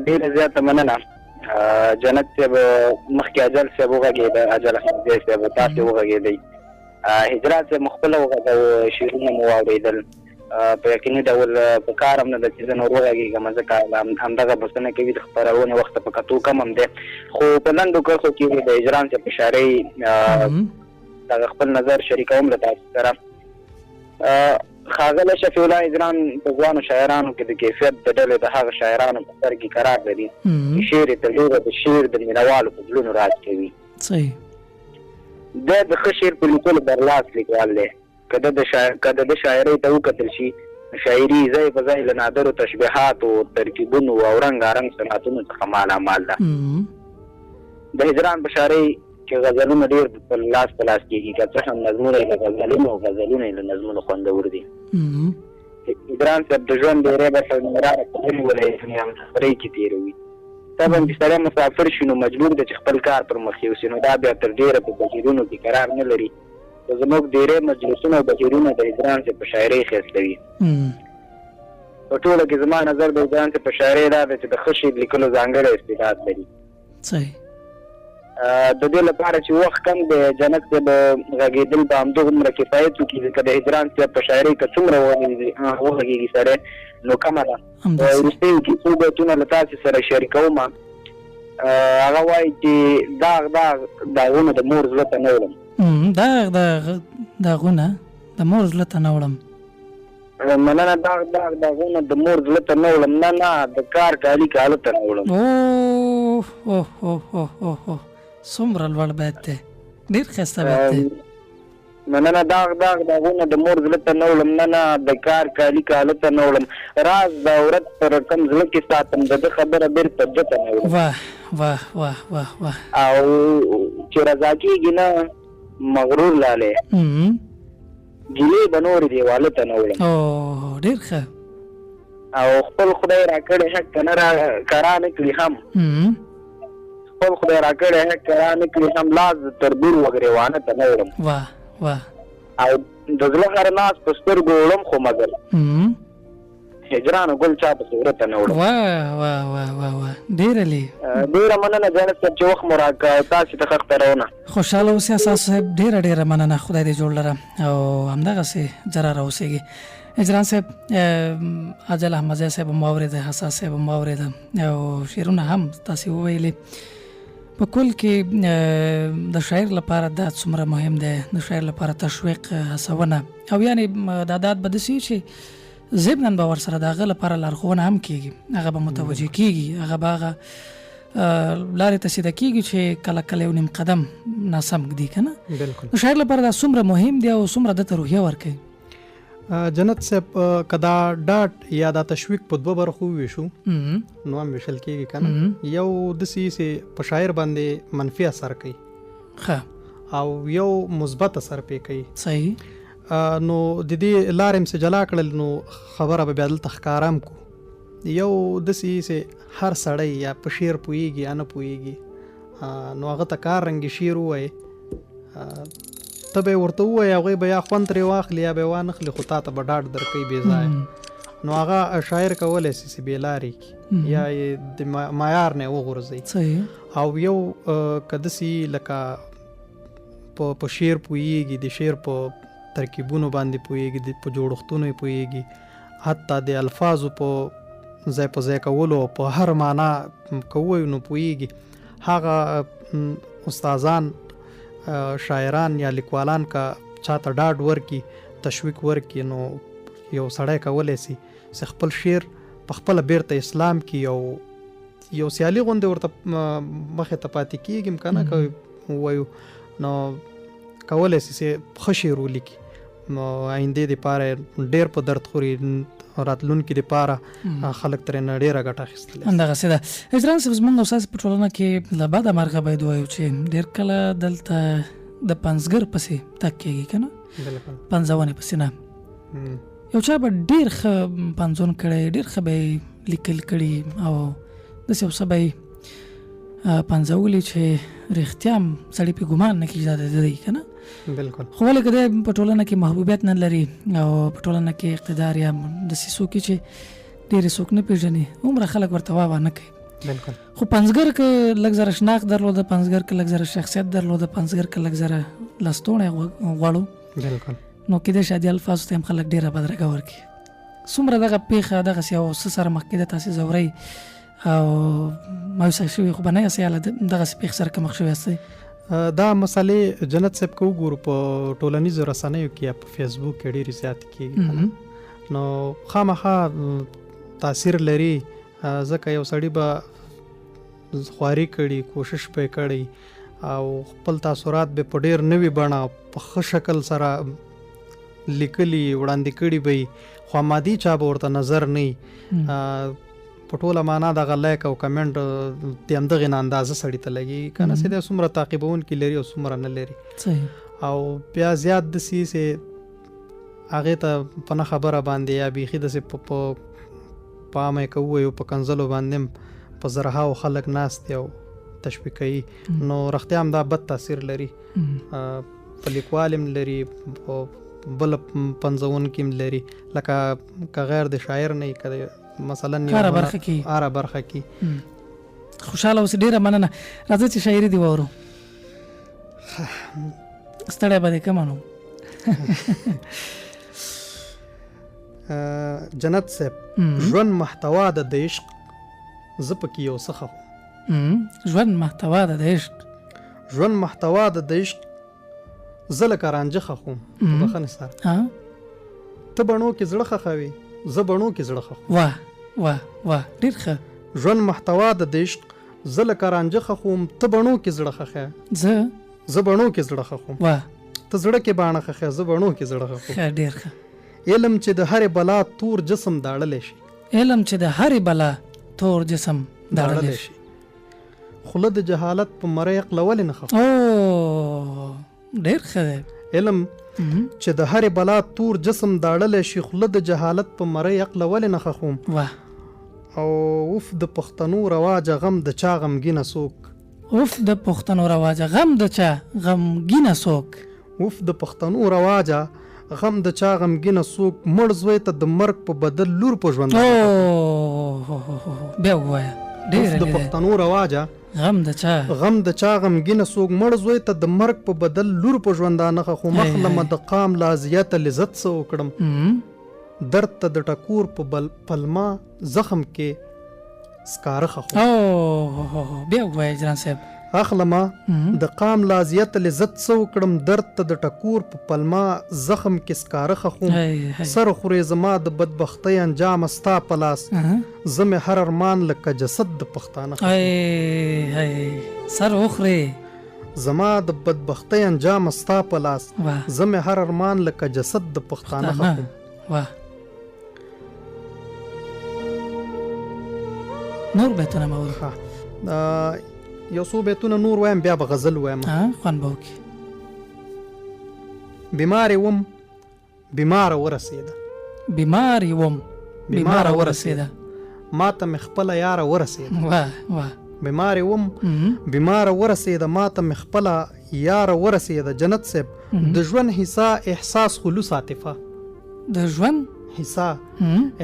Speaker 3: ډېره زیاته مننه جنت صاحب. مخکې اجل صاحب وغږېده، اجل احمدزی صاحب، تاسې وغږېدئ. هجرات مخبله وغږ شعرونه مو واورېدل په یقیني ډول په کار هم نه ده چې زه نور وغږېږم ځکه همدغه بسنه کوي د خپرونې وخت په کتو کم هم دی خو په لنډو کرښو کې د هجران صاحب په شاعرۍ دغه خپل نظر شریکوم له تاسو سره ښاغلی شفیع الله هجران په ځوانو شاعرانو کې د کیفیت د ډلې د هغه شاعرانو په سر کې قرار لري شعر یې تر ډېره د شعر د مینهوالو په زړونو راج کوي
Speaker 1: صحیح
Speaker 3: دا د ښه شعر په لیکلو برلاس لیکوال دی که د شاعرۍ ته وکتل شي شاعري ځای په ځای له نادرو تشبیحاتو ترکیبونو او رنګارنګ صنعتونو څخه مالامال ده د هجران په شاعرۍ کې غزلونه ډېر په لاس کېږي که څه هم نظمونه یې له غزلونو او غزلونه یې له نظمونو خوندور دي هجران صاحب د ژوند ډېری برخه مراره په ځینې ولایتونو یا مسافرۍ کې تېروي طبعا چې سړی مسافر شي نو مجبور دی چې خپل کار پر مخ یوسي نو دا بیا تر ډېره په بهیرونو کې قرار نه لري خو زموږ ډېری مجلسونه او بهیرونه د هجران صاحب په شاعرۍ ښایستوي په ټوله کې زما نظر د هجران صاحب په شاعرۍ دا دی چې د ښه شعر لیکلو ځانګړی استعداد لري
Speaker 1: صحیح
Speaker 3: د دې لپاره چې وخت کم دی جنت صاحب غږېدل به همدومره کفایت وکړي ځکه د هجران صاحب په شاعرۍ که څومره وغږېږي سړی نو کمه ده وروستیو کې څو بیتونه له تاسې سره شریکوم هغه وایي چې داغ داغونه د مور زړه ته نه وړم
Speaker 1: داغونه د مور زړه ته نه وړم
Speaker 3: مننه داغونه د مور زړه ته نه وړم نه د کار کالي کالو ته نه وړم
Speaker 1: اوه څومره لوړ بیت دی ډېر ښایسته بیت دی
Speaker 3: مننه داغونه د مور زړه ته نه وړم نه د کار کالي کالو ته نه وړم راز د عورت پر کم زړه کې ساتم د ده خبره بېرته ده ته نه وړم
Speaker 1: واه
Speaker 3: او چې رضا کېږي نه مغرور لالی ګیلې به نورې دیواله ته نه وړم
Speaker 1: ډېر ښه
Speaker 3: او خپل خدای راکړی حق ته نه کرا نه کړي هم خپل خدای راکړی حق کرا نه کړي هم لاس تربور وګرېوانه ته نه وړم
Speaker 1: واه
Speaker 3: او د زړه هر ناز په سترګو وړم خو مګر هجران ګل چا په صورت نه وړم
Speaker 1: واه ډېره
Speaker 3: مننه جانب صاحب چې وخت مو راکړ تاسې ته ښه خپرونه
Speaker 1: خوشحاله اوسې اساس صاحب ډېره مننه خدای دې جوړ لره او همدغسې جراره اوسېږي هجران صاحب اجل احمدزی صاحب هم واورېده حساس صاحب هم واورېده او شعرونه هم تاسې وویلې په کل کې د شاعر لپاره دا څومره مهم دی د شاعر لپاره تشویق هڅونه او یعنې دا عادت به داسې چې ضمناً به ورسره د هغه لپاره لارښوونه هم کېږي هغه به متوجه کېږي هغه به هغه لارې ته سیده کېږي چې کله یو نیم قدم ناسم ږدي که نه
Speaker 2: بالکل
Speaker 1: د شاعر لپاره دا څومره مهم دی او څومره ده ته روحیه ورکوي
Speaker 2: جنت صاحب که دا ډاټ یا دا تشویق په دوه برخو وویشو نو هم ویشل کېږي که نه یو داسې چې په شاعر باندې منفي اثر کوي
Speaker 1: ښه
Speaker 2: او یو مثبت اثر پې کوي
Speaker 1: صحیح
Speaker 2: نو د دې لارې هم چې جلا کړل نو خبره به بیا دلته ښکاره هم کو یو داسې چې هر سړی یا په شعر پوهېږي یا نه پوهېږي نو هغه ته کار رنګې شعر ووایي ته به یې ورته ووایې هغوی به یا خوند ترې واخلي یا به یې وانخلي خو تا ته به ډاډ درکوي بې ځایه نو هغه شاعر کولی شي چې بې لارې کړي یا یې د معیار نه یې وغورځوي او یو که داسې لکه په شعر پوهېږي د شعر په ترکیبونو باندې پوهېږي په جوړښتونو یې پوهېږي حتی د الفاظو په ځای کولو په هر معنا که ووایو نو پوهېږي هغه استادان شاعران یا لیکوالان که چاته ډاډ ورکي تشویق ورکي نو یو سړی کولی شي چې خپل شعر په خپله بیرته اسلام کې یو سیالي غوندې ورته مخې ته پاتې کېږي که نه که ووایو نو کولی شي چې ښه شعر ولیکي نو آیندې دپاره ډېر په درد خوري راتلونکي دپاره خلک ترېنه ډېره ګټه اخیستلی
Speaker 1: همدغسې ده هجران صاحب زموږ او ستاسې په ټولنه کې له بده مرغه باید ووایو چې ډېر کله دلته د پنځګر پسې تګ کېږي که نه
Speaker 2: بالکل
Speaker 1: پنځونې پسې نه یو چا به ډېر ښه پنځون کړی ډېر ښه به یې لیکل کړي او داسې یو څه به یې پنځولي چې رښتیا هم سړی پې ګمان نه کېږي دا د دی که نه
Speaker 2: بالکل
Speaker 1: خو ولې که دی په ټولنه کې محبوبیت نه لري او په ټولنه کې اقتدار یا داسې څوک چې ډېرې څوک نه پېژني عمره خلک ورته واه نه کوي
Speaker 2: بالکل
Speaker 1: خو پنځګر کې لږ زره شناخت درلوده، پنځګر کې لږ زره شخصیت درلوده، پنځګر کې لږ زره لستوڼی غواړو،
Speaker 2: بالکل
Speaker 1: نو کېدای شي دې الفاظو ته هم خلک ډېره بدرګه ورکړي. څومره دغه پېښه دغسې یو څه سره مخ کېده تاسې ځورئ او مایوسه شوي خو به نه یاستئ، یا دغسې پېښې سره که مخ شوي یاستئ؟
Speaker 2: دا مسئلې جنت صاحب که وګورو په ټولنیزو رسنیو کې یا په فیسبوک کې ډېرې زیاتې کېږي، نو خامخا تاثیر لري، ځکه یو سړي به خواري کړي، کوشش به یې کړی او خپل تاثرات به په ډېر نوي بڼه په ښه شکل سره لیکلي وړاندې کړي به وي، خو مادي چا به ورته نظر نه وي. په ټوله معنا دغه لایک او کمنټ د همدغې نه اندازه سړي ته لګي، که نه سیده څومره تعقیبونکي لري او څومره نه لري. او بیا زیات داسې چې هغې ته په نه خبره باندې یا بیخي داسې په عامه یې که ووایو په کنځلو باندې هم په زرهاو خلک ناست دي او تشویق کوي، نو رښتیا هم دا بد تاثیر لري، په لیکوال هم لري، بل پنځونکي هم لري، لکه که غیر د شاعر نه وي، که مثلا
Speaker 1: هره برخه کې خوشحاله اوسې. ډېره مننه. راځه چې شاعري دې واورو، ستړی به دې کمه نو.
Speaker 2: جنت صاحب، ژوند محتوا ده د عشق، زه پکې یو څه خو
Speaker 1: ژوند محتوا ده د عشق،
Speaker 2: ژوند محتوا ده د عشق، زه لکه رانجه خخوم په بخښنې سره، ته بڼو کې زړه خښوې، زه بڼو کې زړه خښوم.
Speaker 1: واه واه واه، ډېر ښه.
Speaker 2: ژوند محتوا ده د عشق، زه لکه رانجه خښوم، ته بڼو کې زړه خښې، زه بڼو کې زړه خښوم.
Speaker 1: واه،
Speaker 2: ته زړه کې باڼه خښې، زه بڼو کې زړه خښوم.
Speaker 1: ښه، ډېر ښه.
Speaker 2: علم چې د هرې بلا تور جسم داړلی شي،
Speaker 1: علم چې د هرې بلا تور جسم داړلی شي،
Speaker 2: خوله د جهالت په مری عقله ولې نه خښوم.
Speaker 1: او ډېر ښه دی.
Speaker 2: علم چې د هرې بلا تور جسم داړلی شي، خوله د جهالت په مری عقله ولې نه خښوم.
Speaker 1: واه.
Speaker 2: او اوف د پښتنو رواجه غم د چا غمګینه څوک،
Speaker 1: اوف د پښتنو رواجه غم د چا غمګینه څوک،
Speaker 2: اوف د پښتنو رواجه غم د چا غمګینه څوک، مړ زوی ته د مرګ په بدل لور په ژوند.
Speaker 1: او بیا ووایه.
Speaker 2: اوف د پښتنو رواجه
Speaker 1: غم د چا
Speaker 2: غمګینه څوک، مړ زوی ته د مرګ په بدل لور په ژوندانه خو مخلمه د قام لازیت لذت څه وکړم، درد ته د ټکور په پلما زخم کې سکاره خخو.
Speaker 1: او بیا ووایه جنان صاحب.
Speaker 2: اخلمه د قام لازیت لذت څه وکړم، درد ته د ټکور په پلما زخم کې سکاره خخوم. سر خورې زما د بدبختۍ انجام ستا په لاس، زه مې هر ارمان لکه جسد د پښتانه خخوم.
Speaker 1: سر وخورې
Speaker 2: زما د بدبختۍ انجام ستا په لاس، زه مې هر ارمان لکه جسد د پښتانه خخوم.
Speaker 1: واه. نور بیتونه مه وایه.
Speaker 2: یو څو بیتونه نور وایم، بیا به غزل وایم.
Speaker 1: خوند به وکړي.
Speaker 2: بیمارې وم بیماره ورسېده،
Speaker 1: بیمارې وم بیماره ورسېده،
Speaker 2: ما ته مې خپله یاره ورسېده.
Speaker 1: واه واه.
Speaker 2: بیمارې وم بیماره ورسېده، ما ته مې خپله یاره ورسېده. جنت صاحب، د ژوند حصه احساس خلوص عاطفه،
Speaker 1: د ژوند
Speaker 2: حصه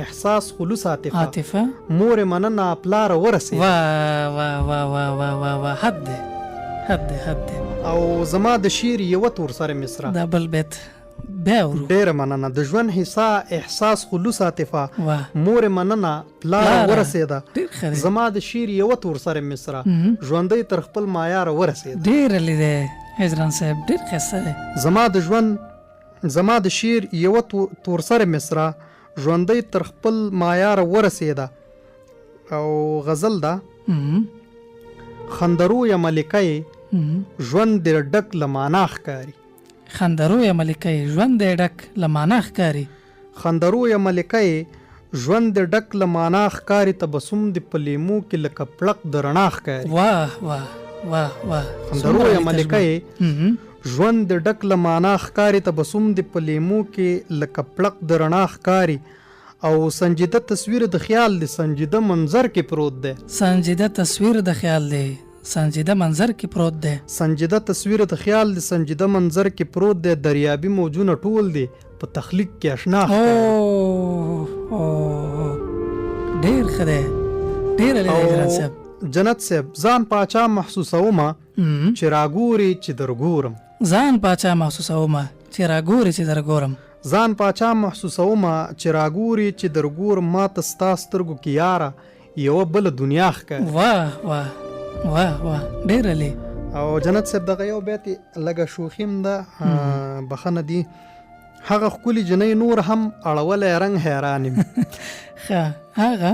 Speaker 2: احساس خلوص
Speaker 1: عاطفه،
Speaker 2: مور مننه پلاره ورسېده.
Speaker 1: واه واه واه واه واه واه واه، حد دی حد دی حد دی.
Speaker 2: او زما د شعر یوه تور سره مصره،
Speaker 1: دا بل بیت بیا ورو.
Speaker 2: ډېره مننه. د ژوند حصه احساس خلوص عاطفه، مور مننه پلاره ورسېده. زما د شعر یوه تور سره مصره، ژوندی تر خپل مایاره ورسېده.
Speaker 1: ډېر لیدی هجران صاحب، ډېر ښایسته دی.
Speaker 2: زما د شعر یوه تور سره مصره، ژوندی تر خپل مایاره ورسېده. او غزل ده. خندرویه ملکه ژوند دې ډک له معنا ښکاري،
Speaker 1: خندرویه ملکه ژوند دې ډک له معنا ښکاري،
Speaker 2: خندرویه ملکه ژوند دې ډک له معنا ښکاري، تبسم دې په لیمو کې لکه پړق د رڼا ښکاري.
Speaker 1: واه واه واه واه.
Speaker 2: خندرویه ملکه ژوند دې ډک له معنا ښکاري، تبسم دې په لیمو کې لکه پړق د رڼا ښکاري. او سنجیده تصویر د خیال دی، سنجیده منظر کې پروت دی،
Speaker 1: سنجیده تصویر د خیال دی، سنجیده منظر کې پروت دی،
Speaker 2: سنجیده تصویر د خیال دی، سنجیده منظر کې پروت دی. دریابي موجونه ټول دی په تخلیق کې اشنا ښکاري.
Speaker 1: ډېر ښه دی، ډېر لیدی جنان صاحب.
Speaker 2: جنت صاحب ځان پاچا محسوسومه چې راګوري چې درګورم
Speaker 1: ځان پاچا محسوسومه چې راګوري چې درګورم
Speaker 2: ځان پاچا محسوسومه چې راګوري چې درګورم ما ته ستا سترګو کې یاره یوه بله دنیا ښکاري
Speaker 1: واه واه واه واه ډېر علی
Speaker 2: او جنت صاحب دغه یو بیت لږه شوخیم ده بخښنه دي هغه ښکلي جنۍ نور هم اړولی رنګ حیران یم
Speaker 1: ښه هغه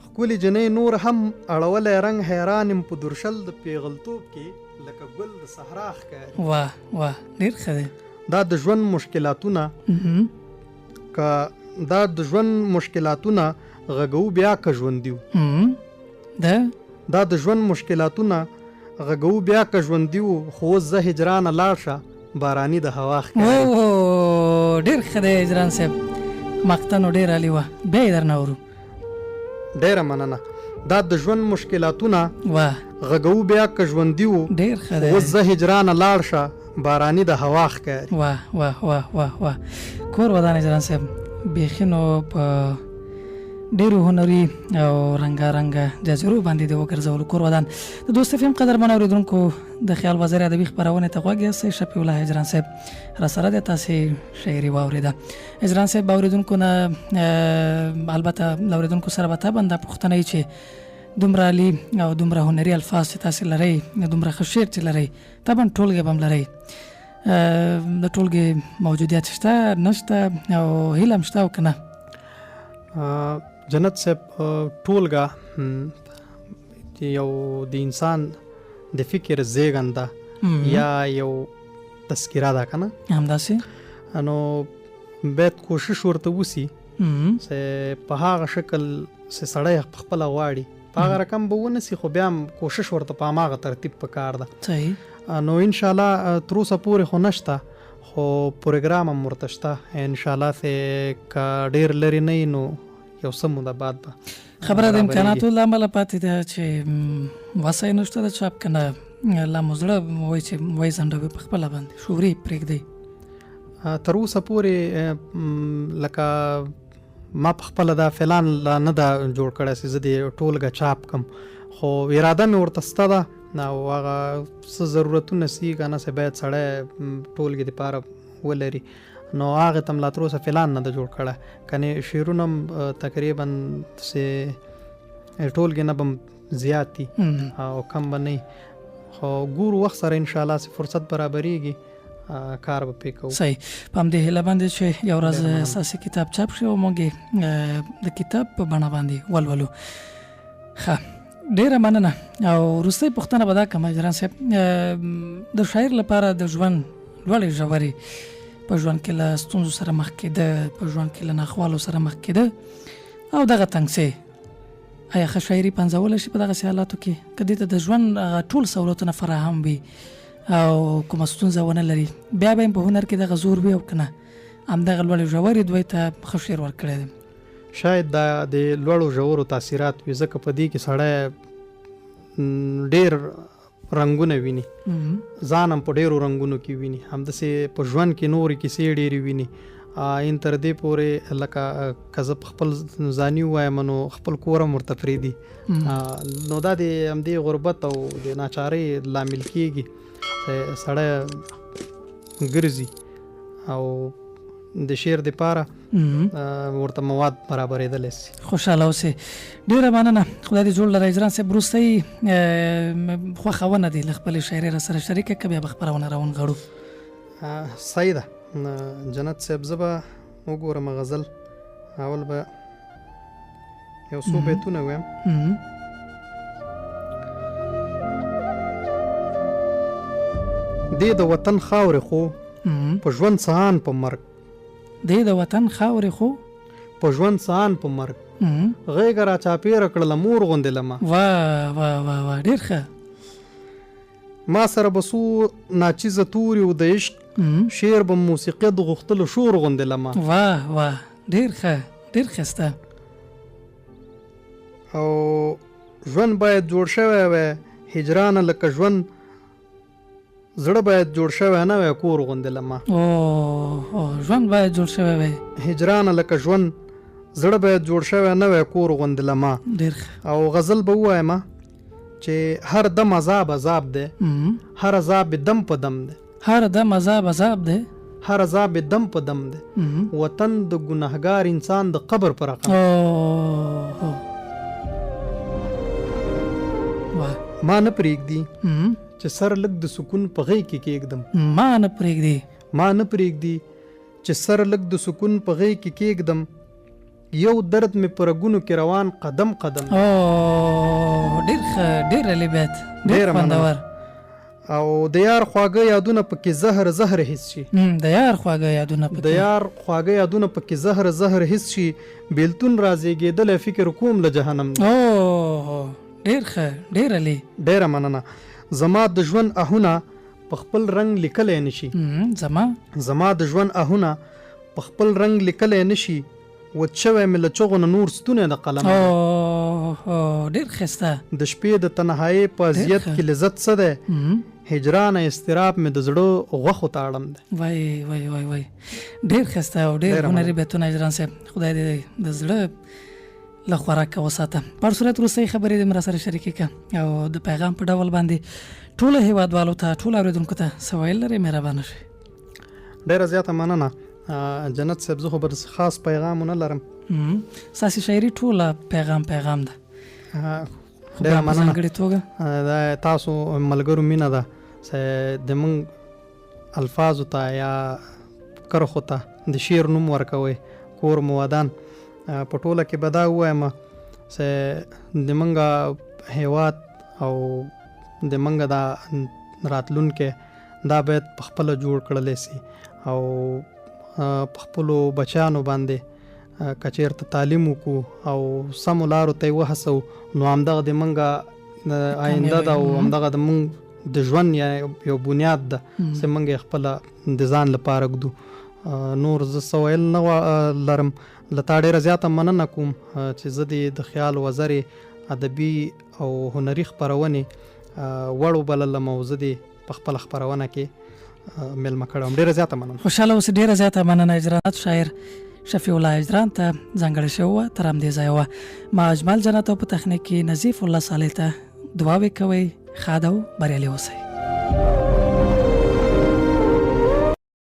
Speaker 2: ښکلي جنۍ نور هم اړولی رنګ حیران یم په درشل د پیغلتوب کې لکه ګل د صحرا ښکاري
Speaker 1: واه واه ډېر ښه دی
Speaker 2: دا د ژوند مشکلاتونه غږو بیا که ژوندي وو دا د ژوند مشکلاتونه غږو بیا که ژوندي وو خو اوس زه هجرانه لاړ شه باراني د هوا ښکاري
Speaker 1: ډېر ښه دی هجران صاحب مقطع ډېر عالي وه بیا یې درنه اورو
Speaker 2: ډېره مننه دا د ژوند مشکلاتونه
Speaker 1: واه
Speaker 2: غږو بیا که ژوندي وو
Speaker 1: ډېر ښه دی
Speaker 2: اوس زه هجرانه لاړ شه باراني د هوا ښکاري
Speaker 1: واه واه واه واه واه کور ودان هجران صاحب بیخي نو په ډېرو هنري او رنګارنګه جزیرو باندې د وګرځولو کور ودان د دوست اف ام قدرمن اورېدونکو د خیال وزیر ادبي خپرونې ته غوږ یاستئ شفیع الله هجران صاحب راسره دی تاسې شاعري واورېده هجران صاحب اورېدونکو نه البته له اورېدونکو سره به طبعا دا پوښتنه وي چې دومره عالي او دومره هنري الفاظ چې تاسې لرئ دومره ښه شعر چې لرئ طبعا ټولګې به هم لرئ د ټولګې موجودیت شته نشته او هیله هم شته او که نه
Speaker 2: جنت صاحب ټولګه یو د انسان د فکر زیږنده یا یو تذکره ده که نه
Speaker 1: همداسې
Speaker 2: نو باید کوشش ورته وسي چې په هغه شکل چې سړی پخپله غواړي په هغه رقم به ونسي خو بیا هم کوشش ورته په هماغه ترتیب پکار ده
Speaker 1: صحیح
Speaker 2: نو انشاءالله تر اوسه پورې خو نشته خو پروګرام هم ورته شته انشاءالله چې که ډېر لرې نه وي نو یو څه موده بعد به
Speaker 1: خبره د امکاناتو له امله پاتې ده چې وسه یې نشته د چاپ که نه لا مو زړه وایي چې وایي ځنډوي په خپله باندې شعوري پرېږدئ
Speaker 2: تر اوسه پورې لکه ما په خپله دا فعلا لا نه ده جوړ کړی چې زه د ټولګه چاپ کم خو اراده مې ورته شته ده او هغه څه ضرورتونه سي که نه چې باید سړی ټولګې دپاره ولري نو هغې ته م لا تر اوسه فعلا نه ده جوړ کړی کنې شعرونه هم تقریبا چې ټولګې نه به م زیات دي او کم به نه خو ګورو وخت سره انشاءالله چې فرصت برابرېږي کار به پې کوو
Speaker 1: صحیح په همدې هیله باندې چې یو ورځ ستاسې کتاب چاپ شي او موږ د کتاب په بڼه باندې ولولو ښه ډېره مننه او وروستۍ پوښتنه به دا کوم هجران صاحب د شاعر لپاره د ژوند لوړې ژورې په ژوند کې له ستونزو سره مخ کېده په ژوند کې له ناخوالو سره مخ کېده او دغه تنګسې آیا ښه شاعري پنځولی شي په دغسې حالاتو کې که دې ته د ژوند ټول سهولتونه فراهم وي او کومه ستونزه ونه لري بیا به په هنر کې دغه زور وي او که نه همدغه لوړې ژورې دوی ته ښه شعر ورکړی دی
Speaker 2: شاید دا د لوړو ژورو تاثیرات وي ځکه په دې کې سړی ډېر رنګونه ویني ځان هم په ډېرو رنګونو کې ویني همداسې په ژوند کې نورې کیسې ډېرې ویني ان تر دې پورې لکه که زه په خپل ځاني ووایم نو خپل کور هم ورته پرېږدي نو دا د همدې غربت او د ناچارۍ لامل کېږي سړی ګرځي او د شعر دپاره ورته مواد برابرېدلی سي
Speaker 1: خوشحاله اوسئ ډېره مننه خدای دې جوړ لره هجران صاحب وروستۍ خوښونه دي له خپلې شاعرۍ را سره شریکه که بیا به خپرونه راونغاړو
Speaker 2: صحیح ده جنت صاحب زه به وګورم غزل اول به یو څو بیتونه ویم دې د وطن خاورې خو په ژوند سهان په مرګ
Speaker 1: دې د وطن خاورې خو
Speaker 2: په ژوند سهان په مرګ غېږه را چاپېره کړله مور غوندې لمه
Speaker 1: واه واه واه واه ډېر ښه
Speaker 2: ما سره به څو ناچیزه تورې و د عشق شعر به موسیقي د غوښتلو شور غوندې لمه
Speaker 1: واه واه ډېر ښه ډېر ښایسته
Speaker 2: او ژوند باید جوړ شوی وی هجرانه لکه ژوند زړه باید جوړ شوی نه وی کور غوندې لمه
Speaker 1: ژوند باید جوړ شوی وی
Speaker 2: هجرانه لکه ژوند زړه باید جوړ شوی نه وی کور غوندې لما.
Speaker 1: ډېر ښه.
Speaker 2: او غزل به ووایم چې هر دم عذاب عذاب دی، هر عذاب دم په دم دی،
Speaker 1: هر دم عذاب عذاب دی،
Speaker 2: هر عذاب دم په دم دی، وطن د ګناهګار انسان د قبر پر رقم. ما نه پرېږدي چې سر لږ د سکون په غېږ کې کېږدم،
Speaker 1: ما نه پرېږدي،
Speaker 2: ما نه پرېږدي چې سر لږ د سکون په غېږ کې کېږدم، یو درد مې په رګونو کې روان قدم قدم.
Speaker 1: ډېر ښه، ډېر علي بیت، ډېر خوندور.
Speaker 2: او د یار خواږه یادونه پکې زهر زهر حس شي،
Speaker 1: د یار خواږه یادونه پکې،
Speaker 2: د یار خواږه یادونه پکې زهر زهر حس شي، بیلتون رازېږېدلی فکر کوم له جهنم.
Speaker 1: ډېر ښه، ډېر علي.
Speaker 2: ډېره مننه. زما د ژوند آهونه په خپل رنګ لیکلی نشي، زما د ژوند آهونه په خپل رنګ لیکلی نشي، وچ شوی مې له چغو نه نور ستونی د قلم.
Speaker 1: ډېر ښایسته.
Speaker 2: د شپې د تنهایۍ په اذیت کې لذت څه دی، هجران اضطراب مې د زړه غوښو ته اړم دی.
Speaker 1: وای وای وای وای، ډېر ښایسته او ډېر هنري بیتونه اجران صاحب، خدای دې د زړه له خوراکه وساته. په هر صورت وروستۍ خبرې دې مر سره شریکې کړه او د پیغام په ډول باندې ټولو هیوادوالو ته، ټولو اورېدونکو ته څه ویل لرې، مهربانه شئ.
Speaker 2: ډېره زیاته مننه جنت صاحب. زه خو به خاص پیغام ونه لرم،
Speaker 1: ستاسې شاعري ټوله پیغام ده.
Speaker 2: ډېره مننه.
Speaker 1: ځانګړې توګه
Speaker 2: دا تاسو ملګرو مینه ده چې د موږ الفاظو ته یا کرښو ته د شعر نوم ورکوئ. کور مو ودان په ټوله کې به دا ووایم چې د موږ هیواد او د موږ دا راتلونکی دا باید په خپله جوړ کړلی سي او په خپلو بچیانو باندې که چېرته تعلیم وکړو او سمو لارو ته یې وهڅوو، نو همدغه د موږ آینده ده او همدغه د موږ د ژوند یو بنیاد ده چې موږ یې خپله د ځان لپاره ږدو. نور زه څه ویل نه لرم. له تا ډېره زیاته مننه کوم چې زه دې د خیال وزرې ادبي او هنري خپرونې وړ وبللم او زه دې په خپله خپرونه کې مېلمه کړی وم. ډېره زیاته مننه.
Speaker 1: خوشحاله اوسې. ډېره زیاته مننه. اجرانات شاعر شفیع الله اجران ته ځانګړې شوې وه، تر همدې ځایه وه. ما اجمل جنت او په تخنیک کې نظیف الله صالح ته دعاوې کوئ. ښاد او بریالي اوسئ.